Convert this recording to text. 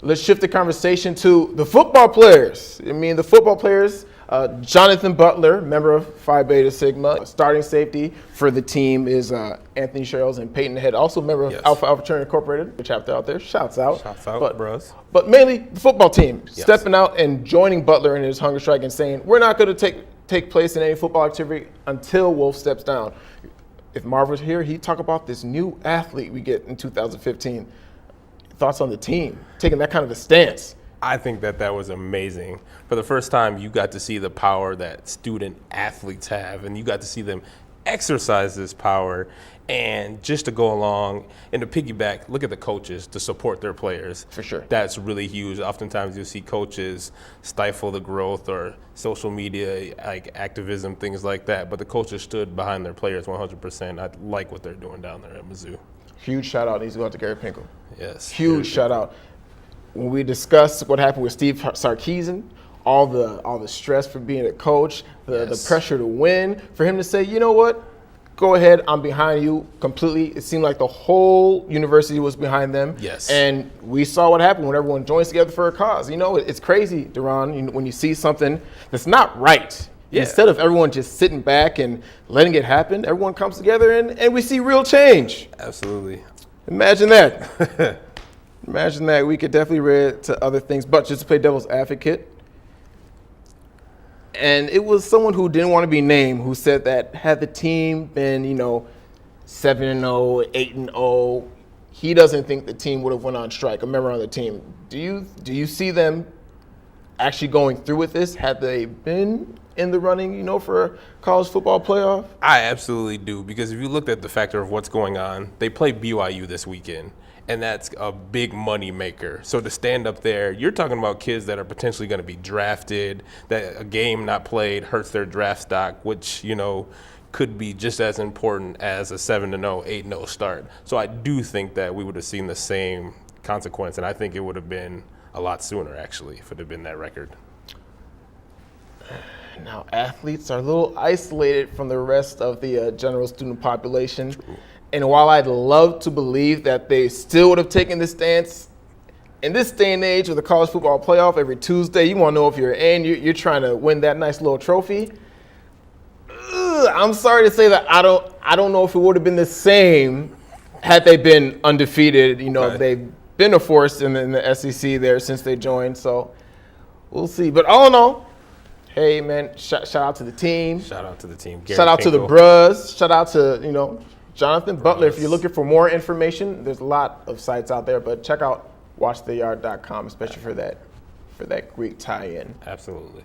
let's shift the conversation to the football players. The football players, Jonathan Butler, member of Phi Beta Sigma, starting safety for the team is Anthony Sherrills and Peyton Head, also member of Alpha Alpha Fraternity Incorporated, the chapter out there. Shouts out. Shouts out, bros. But mainly the football team, stepping out and joining Butler in his hunger strike and saying, we're not going to take place in any football activity until Wolfe steps down. If Marv was here, he'd talk about this new athlete we get in 2015. Thoughts on the team, taking that kind of a stance? I think that was amazing. For the first time, you got to see the power that student athletes have, and you got to see them exercise this power. And just to go along and to piggyback, look at the coaches to support their players. For sure. That's really huge. Oftentimes you'll see coaches stifle the growth or social media, like activism, things like that. But the coaches stood behind their players 100%. I like what they're doing down there at Mizzou. Huge shout out needs to go out to Gary Pinkel. Yes. Huge shout out. When we discussed what happened with Steve Sarkisian, all the stress for being a coach, the pressure to win, for him to say, you know what, go ahead, I'm behind you completely. It seemed like the whole university was behind them. Yes. And we saw what happened when everyone joins together for a cause. It's crazy, Deron, when you see something that's not right. Yeah. Instead of everyone just sitting back and letting it happen, everyone comes together and we see real change. Absolutely. Imagine that. Imagine that. We could definitely read to other things, but just to play devil's advocate. And it was someone who didn't want to be named who said that had the team been, 7-0, 8-0, he doesn't think the team would have went on strike, a member on the team. Do you see them actually going through with this? Had they been in the running, for a college football playoff? I absolutely do, because if you looked at the factor of what's going on, they play BYU this weekend, and that's a big money maker. So to stand up there, you're talking about kids that are potentially going to be drafted, that a game not played hurts their draft stock, which, could be just as important as a 7-0, 8-0 start. So I do think that we would have seen the same consequence, and I think it would have been a lot sooner, actually, if it had been that record. Now, athletes are a little isolated from the rest of the general student population. True. And while I'd love to believe that they still would have taken this stance, in this day and age with the college football playoff every Tuesday, you want to know if you're in, you're trying to win that nice little trophy. I'm sorry to say that I don't know if it would have been the same had they been undefeated. Okay. They've been a force in the SEC there since they joined, so we'll see. But all in all, hey, man, shout out to the team. Shout out to the team. Shout out to the bros. Shout out to, Jonathan Butler. If you're looking for more information, there's a lot of sites out there, but check out watchtheyard.com, especially for that Greek tie-in. Absolutely.